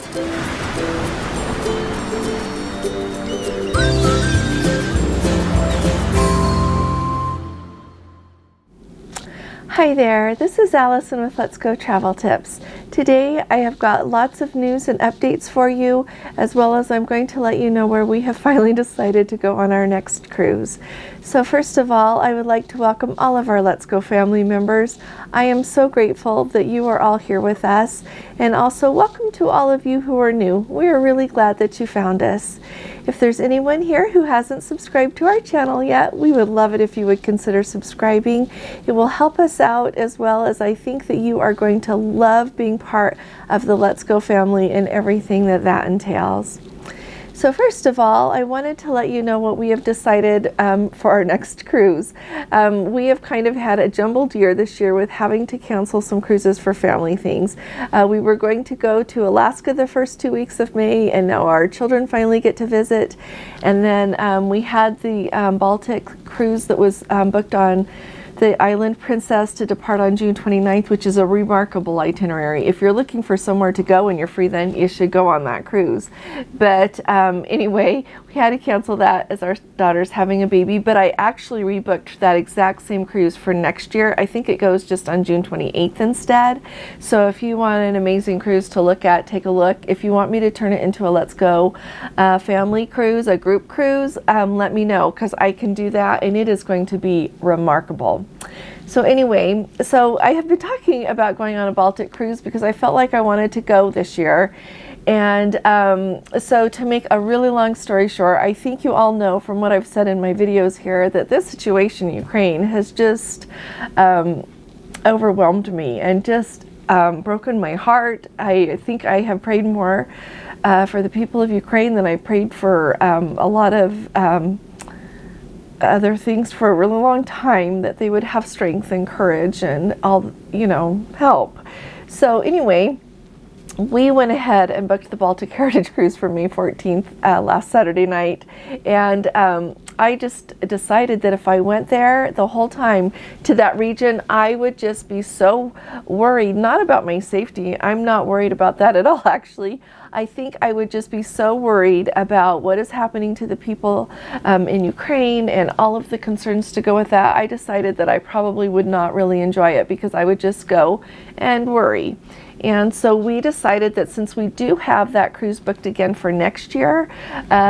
Hi there, this is Allison with Let's Go Travel Tips. Today I have got lots of news and updates for you, as well as I'm going to let you know where we have finally decided to go on our next cruise. So first of all, I would like to welcome all of our Let's Go family members. I am so grateful that you are all here with us, and also welcome to all of you who are new. We are really glad that you found us. If there's anyone here who hasn't subscribed to our channel yet, we would love it if you would consider subscribing. It will help us out, as well as I think that you are going to love being part of the Let's Go family and everything that that entails. So first of all, I wanted to let you know what we have decided for our next cruise. We have kind of had a jumbled year this year with having to cancel some cruises for family things. We were going to go to Alaska the first 2 weeks of May, and now our children finally get to visit. And then we had the Baltic cruise that was booked on the Island Princess to depart on June 29th, which is a remarkable itinerary. If you're looking for somewhere to go and you're free, then you should go on that cruise. But anyway, we had to cancel that as our daughter's having a baby, but I actually rebooked that exact same cruise for next year. I think it goes just on June 28th instead. So if you want an amazing cruise to look at, take a look. If you want me to turn it into a Let's Go family cruise, a group cruise, let me know, because I can do that, and it is going to be remarkable. So anyway, so I have been talking about going on a Baltic cruise because I felt like I wanted to go this year. And so to make a really long story short, I think you all know from what I've said in my videos here that this situation in Ukraine has just overwhelmed me and just broken my heart. I think I have prayed more for the people of Ukraine than I prayed for a lot of other things for a really long time, that they would have strength and courage and all, help. So anyway, we went ahead and booked the Baltic Heritage Cruise for May 14th last Saturday night, and I just decided that if I went there the whole time to that region, I would just be so worried, not about my safety. I'm not worried about that at all, actually. I think I would just be so worried about what is happening to the people in Ukraine and all of the concerns to go with that. I decided that I probably would not really enjoy it because I would just go and worry. And so we decided that since we do have that cruise booked again for next year,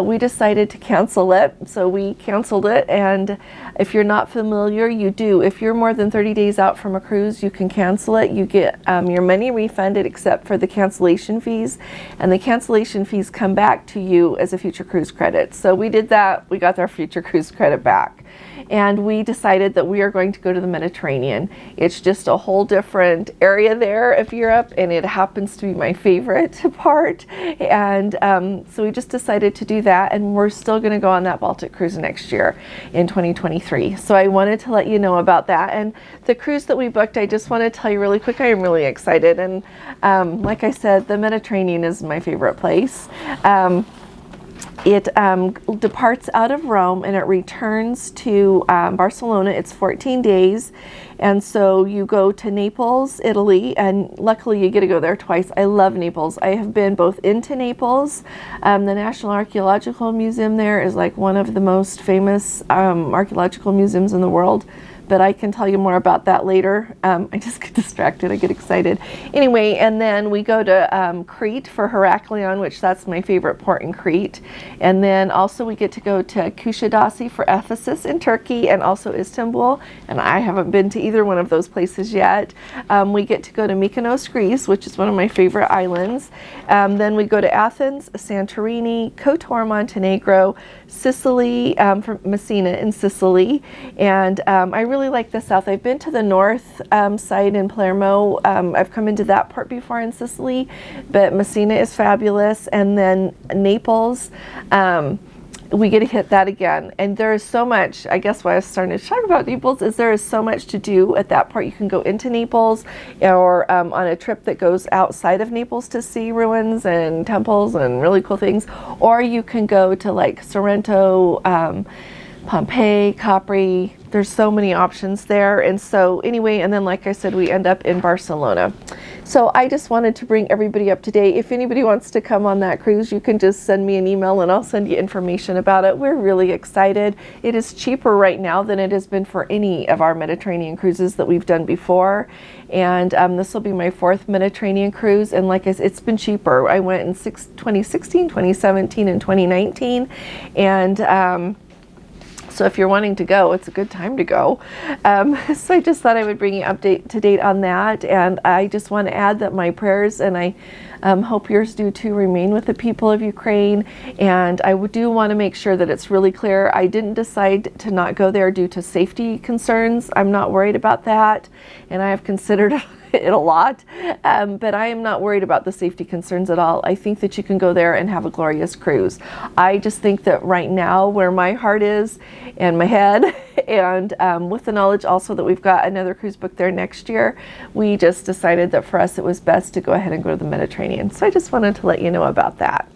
we decided to cancel it. So we canceled it, and if you're not familiar, you do. If you're more than 30 days out from a cruise, you can cancel it. You get your money refunded except for the cancellation fees, and the cancellation fees come back to you as a future cruise credit. So we did that. We got our future cruise credit back. And we decided that we are going to go to the Mediterranean. It's just a whole different area there of Europe, and it happens to be my favorite part. And so we just decided to do that, and we're still going to go on that Baltic cruise next year in 2023. So I wanted to let you know about that. And the cruise that we booked, I just want to tell you really quick, I am really excited. And like I said, the Mediterranean is my favorite place. It departs out of Rome and it returns to Barcelona. It's 14 days. And so you go to Naples, Italy, and luckily you get to go there twice. I love Naples. I have been both into Naples. The National Archaeological Museum there is like one of the most famous archaeological museums in the world. But I can tell you more about that later. I just get distracted, I get excited. Anyway, and then we go to Crete for Heraklion, which that's my favorite port in Crete. And then also we get to go to Kushadasi for Ephesus in Turkey, and also Istanbul. And I haven't been to either one of those places yet. We get to go to Mykonos, Greece, which is one of my favorite islands. Then we go to Athens, Santorini, Kotor, Montenegro, Sicily, from Messina in Sicily. And I really like the south. I've been to the north side in Palermo. I've come into that port before in Sicily, but Messina is fabulous. And then Naples, we get to hit that again. And there is so much, I guess why I was starting to talk about Naples is there is so much to do at that part. You can go into Naples or on a trip that goes outside of Naples to see ruins and temples and really cool things. Or you can go to like Sorrento, Pompeii, Capri. There's so many options there. And so anyway, and then like I said, we end up in Barcelona. So I just wanted to bring everybody up to date. If anybody wants to come on that cruise, you can just send me an email and I'll send you information about it. We're really excited. It is cheaper right now than it has been for any of our Mediterranean cruises that we've done before. And this will be my 4th Mediterranean cruise. And like I said, it's been cheaper. I went in 2016, 2017, and 2019. And so if you're wanting to go, it's a good time to go. So I just thought I would bring you up to date on that. And I just want to add that my prayers, and I hope yours do too, remain with the people of Ukraine. And I do want to make sure that it's really clear. I didn't decide to not go there due to safety concerns. I'm not worried about that. And I have considered it a lot, but I am not worried about the safety concerns at all. I think that you can go there and have a glorious cruise. I just think that right now, where my heart is and my head, and with the knowledge also that we've got another cruise booked there next year, we just decided that for us it was best to go ahead and go to the Mediterranean. So I just wanted to let you know about that.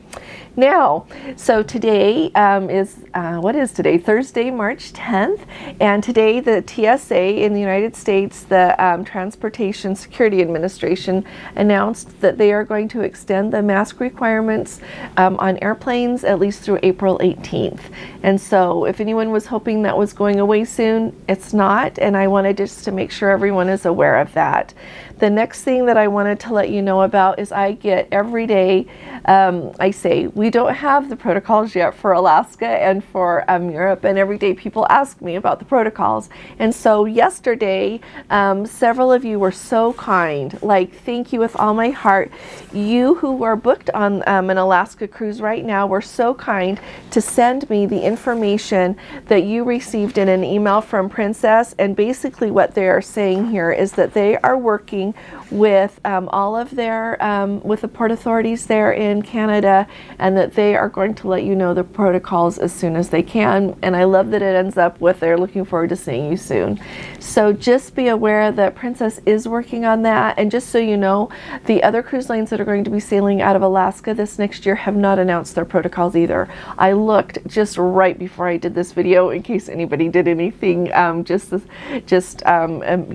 Now, so today what is today? Thursday, March 10th. And today the TSA in the United States, the Transportation Security Administration, announced that they are going to extend the mask requirements on airplanes at least through April 18th. And so if anyone was hoping that was going away soon, it's not. And I wanted just to make sure everyone is aware of that. The next thing that I wanted to let you know about is I get every day, I say, we don't have the protocols yet for Alaska and for Europe, and every day people ask me about the protocols. And so yesterday, several of you were so kind, like thank you with all my heart. You who are booked on an Alaska cruise right now were so kind to send me the information that you received in an email from Princess. And basically what they are saying here is that they are working with all of their, with the port authorities there in Canada, and that they are going to let you know the protocols as soon as they can. And I love that it ends up with they're looking forward to seeing you soon. So just be aware that Princess is working on that. And just so you know, the other cruise lines that are going to be sailing out of Alaska this next year have not announced their protocols either. I looked just right before I did this video in case anybody did anything, you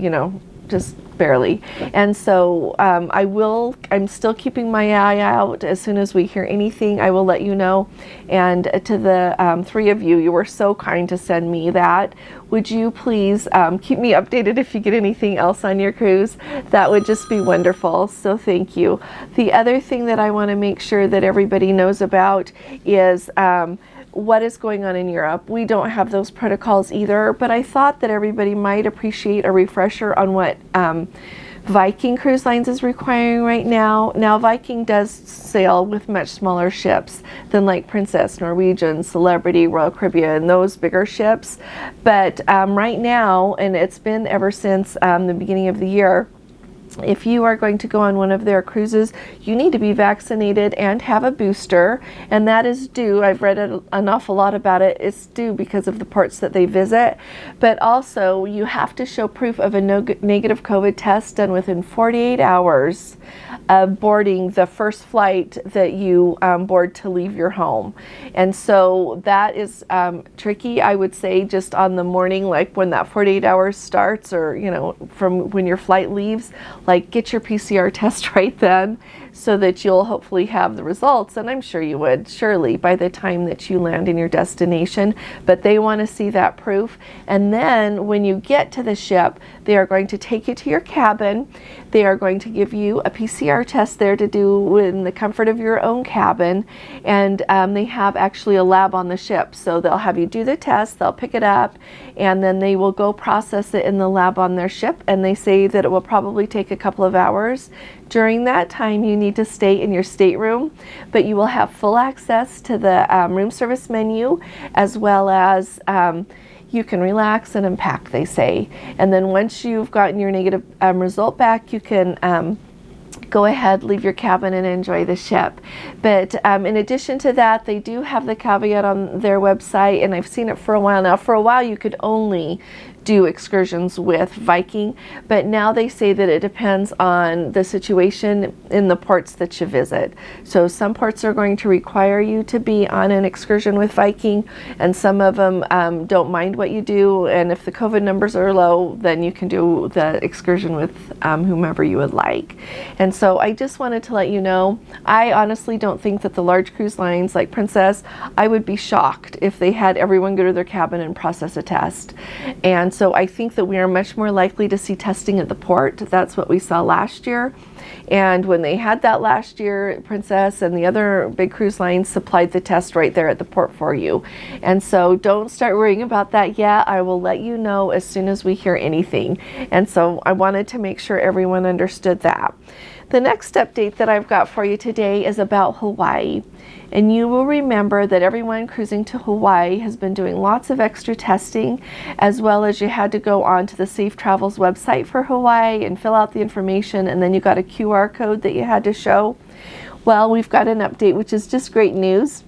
know, just barely. And so I'm still keeping my eye out. As soon as we hear anything, I will let you know. And to the 3 of you, you were so kind to send me that. Would you please keep me updated if you get anything else on your cruise? That would just be wonderful. So thank you. The other thing that I want to make sure that everybody knows about is what is going on in Europe. We don't have those protocols either, but I thought that everybody might appreciate a refresher on what Viking Cruise Lines is requiring right now. Now, Viking does sail with much smaller ships than like Princess, Norwegian, Celebrity, Royal Caribbean, those bigger ships. But right now, and it's been ever since the beginning of the year, if you are going to go on one of their cruises, you need to be vaccinated and have a booster, and that is due. I've read an awful lot about it. It's due because of the ports that they visit, but also you have to show proof of a negative COVID test done within 48 hours of boarding the first flight that you board to leave your home. And so that is tricky, I would say, just on the morning, like when that 48 hours starts, or, you know, from when your flight leaves, like get your PCR test right then, so that you'll hopefully have the results. And I'm sure you would, surely, by the time that you land in your destination. But they want to see that proof. And then when you get to the ship, they are going to take you to your cabin. They are going to give you a PCR test there to do in the comfort of your own cabin. And they have actually a lab on the ship. So they'll have you do the test, they'll pick it up, and then they will go process it in the lab on their ship. And they say that it will probably take a couple of hours. During that time, you need to stay in your stateroom, but you will have full access to the room service menu, as well as you can relax and unpack, they say. And then once you've gotten your negative result back, you can go ahead, leave your cabin, and enjoy the ship. But in addition to that, they do have the caveat on their website, and I've seen it for a while now. For a while, you could only do excursions with Viking, but now they say that it depends on the situation in the ports that you visit. So some ports are going to require you to be on an excursion with Viking, and some of them don't mind what you do, and if the COVID numbers are low, then you can do the excursion with whomever you would like. And so I just wanted to let you know, I honestly don't think that the large cruise lines like Princess, I would be shocked if they had everyone go to their cabin and process a test. And so I think that we are much more likely to see testing at the port. That's what we saw last year. And when they had that last year, Princess and the other big cruise lines supplied the test right there at the port for you. And so don't start worrying about that yet. I will let you know as soon as we hear anything. And so I wanted to make sure everyone understood that. The next update that I've got for you today is about Hawaii. And you will remember that everyone cruising to Hawaii has been doing lots of extra testing, as well as you had to go onto the Safe Travels website for Hawaii and fill out the information, and then you got a QR code that you had to show. Well, we've got an update, which is just great news.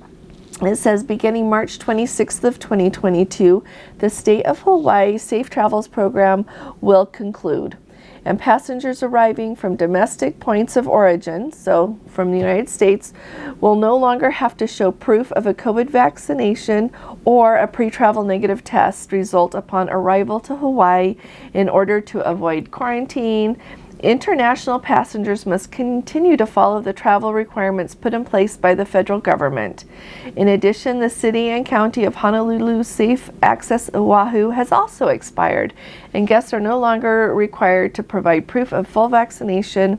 It says beginning March 26th of 2022, the State of Hawaii Safe Travels program will conclude. And passengers arriving from domestic points of origin, so from the United States, will no longer have to show proof of a COVID vaccination or a pre-travel negative test result upon arrival to Hawaii in order to avoid quarantine. International passengers must continue to follow the travel requirements put in place by the federal government. In addition, the city and county of Honolulu's Safe Access Oahu has also expired, and guests are no longer required to provide proof of full vaccination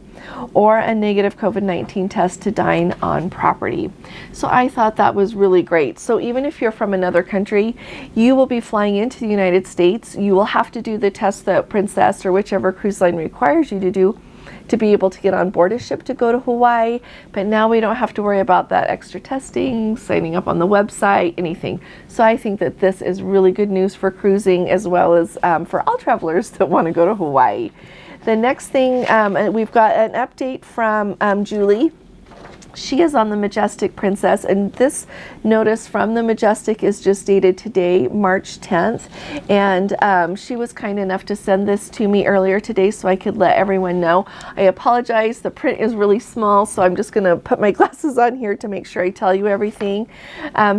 or a negative COVID-19 test to dine on property. So I thought that was really great. So even if you're from another country, you will be flying into the United States. You will have to do the test that Princess or whichever cruise line requires you to do to be able to get on board a ship to go to Hawaii. But now we don't have to worry about that extra testing, signing up on the website, anything. So I think that this is really good news for cruising, as well as for all travelers that want to go to Hawaii. The next thing, we've got an update from Julie. She is on the Majestic Princess, and this notice from the Majestic is just dated today, March 10th, and she was kind enough to send this to me earlier today so I could let everyone know. I apologize, the print is really small, so I'm just going to put my glasses on here to make sure I tell you everything.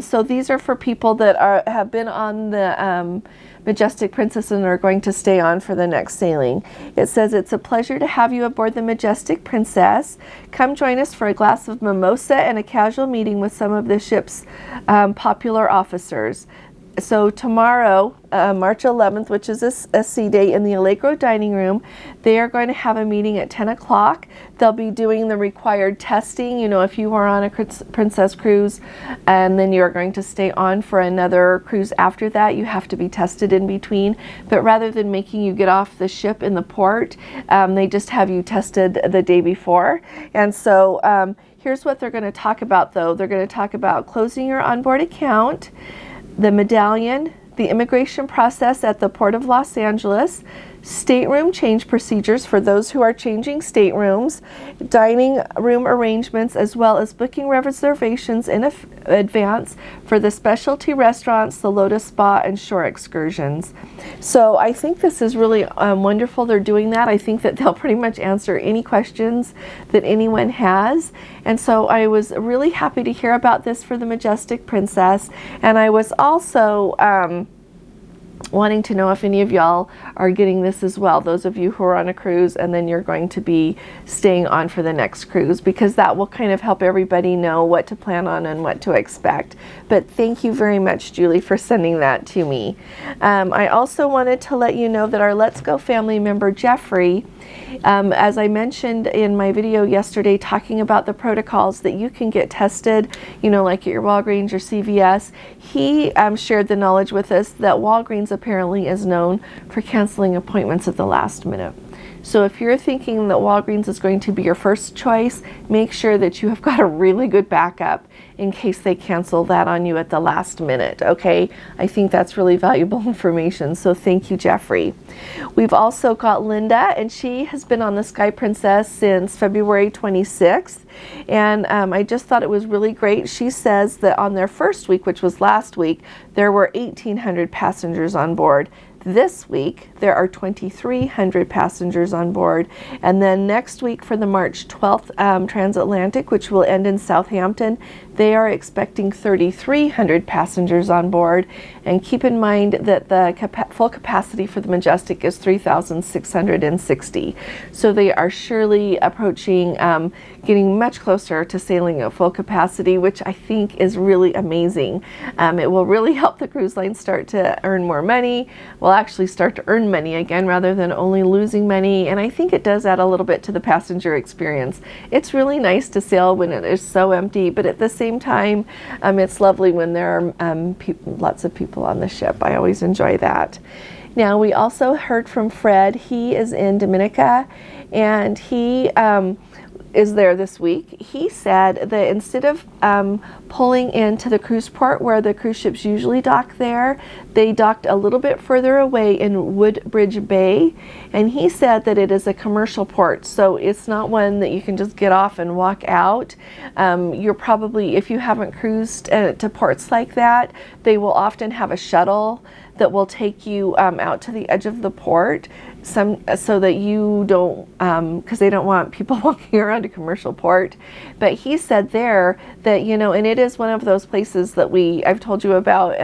So these are for people that have been on the Majestic Princess and are going to stay on for the next sailing. It says, it's a pleasure to have you aboard the Majestic Princess. Come join us for a glass of mimosa and a casual meeting with some of the ship's popular officers. So tomorrow, March 11th, which is a sea day in the Allegro dining room, they are going to have a meeting at 10 o'clock. They'll be doing the required testing. You know, if you are on a Princess cruise and then you're going to stay on for another cruise after that, you have to be tested in between. But rather than making you get off the ship in the port, they just have you tested the day before. And so here's what they're going to talk about, though. They're going to talk about closing your onboard account, the medallion, the immigration process at the Port of Los Angeles, stateroom change procedures for those who are changing staterooms, dining room arrangements, as well as booking reservations in advance for the specialty restaurants, the Lotus Spa, and shore excursions. So I think this is really wonderful they're doing that. I think that they'll pretty much answer any questions that anyone has. And so I was really happy to hear about this for the Majestic Princess. And I was also wanting to know if any of y'all are getting this as well, those of you who are on a cruise and then you're going to be staying on for the next cruise, because that will kind of help everybody know what to plan on and what to expect. But thank you very much, Julie, for sending that to me. I also wanted to let you know that our Let's Go family member Jeffrey, as I mentioned in my video yesterday talking about the protocols that you can get tested, you know, like at your Walgreens or CVS, he shared the knowledge with us that Walgreens apparently is known for canceling appointments at the last minute. So if you're thinking that Walgreens is going to be your first choice, make sure that you have got a really good backup in case they cancel that on you at the last minute, okay? I think that's really valuable information, so thank you, Jeffrey. We've also got Linda, and she has been on the Sky Princess since February 26th, and I just thought it was really great. She says that on their first week, which was last week, there were 1,800 passengers on board. This week, there are 2,300 passengers on board. And then next week for the March 12th transatlantic, which will end in Southampton, they are expecting 3,300 passengers on board. And keep in mind that the full capacity for the Majestic is 3,660. So they are surely approaching, getting much closer to sailing at full capacity, which I think is really amazing. It will really help the cruise line start to earn more money. We'll actually start to earn money again rather than only losing money. And I think it does add a little bit to the passenger experience. It's really nice to sail when it is so empty, but at the same time, it's lovely when there are lots of people on the ship. I always enjoy that. Now, we also heard from Fred. He is in Dominica, and he is there this week. He said that instead of pulling into the cruise port where the cruise ships usually dock there, they docked a little bit further away in Woodbridge Bay, and he said that it is a commercial port, so it's not one that you can just get off and walk out. You're probably, if you haven't cruised to ports like that, they will often have a shuttle that will take you out to the edge of the port, so that you don't, because they don't want people walking around a commercial port. But he said there that, you know, and it is one of those places that I've told you about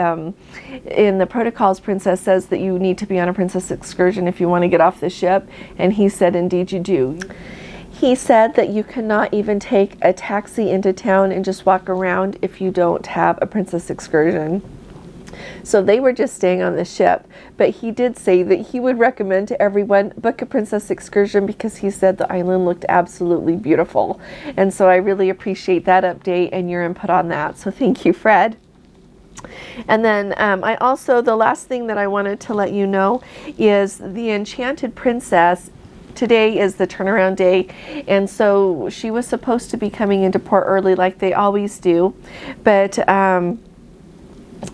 in the protocols. Princess says that you need to be on a Princess excursion if you want to get off the ship, and he said indeed you do. He said that you cannot even take a taxi into town and just walk around if you don't have a Princess excursion. So they were just staying on the ship, but he did say that he would recommend to everyone book a Princess excursion because he said the island looked absolutely beautiful. And so I really appreciate that update and your input on that. So thank you, Fred. And then the last thing that I wanted to let you know is the Enchanted Princess. Today is the turnaround day, and so she was supposed to be coming into port early like they always do, but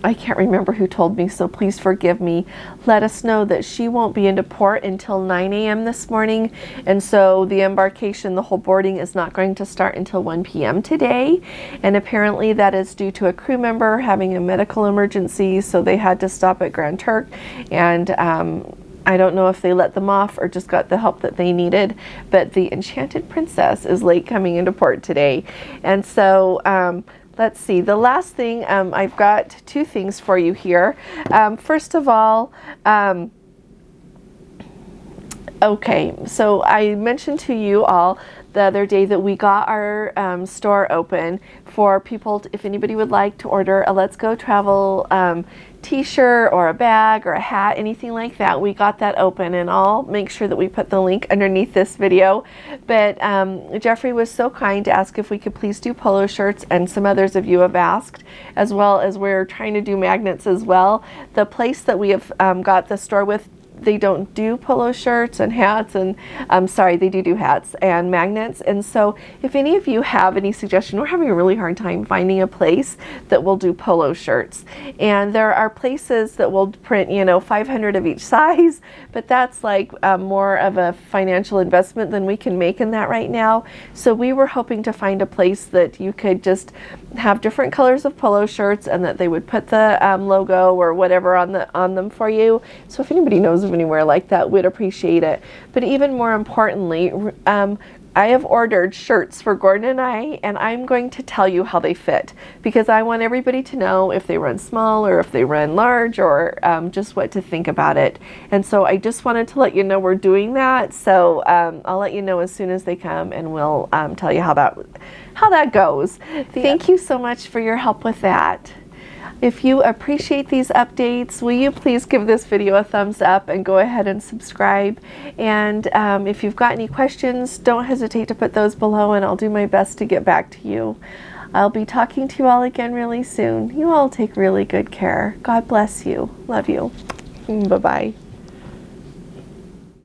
I can't remember who told me, so please forgive me. Let us know that she won't be into port until 9 a.m. this morning, and so the embarkation, the whole boarding, is not going to start until 1 p.m. today, and apparently that is due to a crew member having a medical emergency, so they had to stop at Grand Turk, and I don't know if they let them off or just got the help that they needed, but the Enchanted Princess is late coming into port today. And so let's see, the last thing, I've got two things for you here. First of all, okay, so I mentioned to you all the other day that we got our store open for people, if anybody would like to order a Let's Go Travel t-shirt or a bag or a hat, anything like that. We got that open, and I'll make sure that we put the link underneath this video. But Jeffrey was so kind to ask if we could please do polo shirts, and some others of you have asked, as well as we're trying to do magnets as well. The place that we have got the store with, they don't do polo shirts and hats, and they do hats and magnets. And so if any of you have any suggestion, we're having a really hard time finding a place that will do polo shirts. And there are places that will print, 500 of each size, but that's like more of a financial investment than we can make in that right now. So we were hoping to find a place that you could just have different colors of polo shirts, and that they would put the logo or whatever on them for you. So if anybody knows of anywhere like that, we'd appreciate it. But even more importantly, I have ordered shirts for Gordon and I'm going to tell you how they fit, because I want everybody to know if they run small or if they run large, or just what to think about it. And so I just wanted to let you know we're doing that. So I'll let you know as soon as they come, and we'll tell you how that goes. Thank you so much for your help with that. If you appreciate these updates, will you please give this video a thumbs up and go ahead and subscribe? And if you've got any questions, don't hesitate to put those below, and I'll do my best to get back to you. I'll be talking to you all again really soon. You all take really good care. God bless you. Love you. Bye-bye.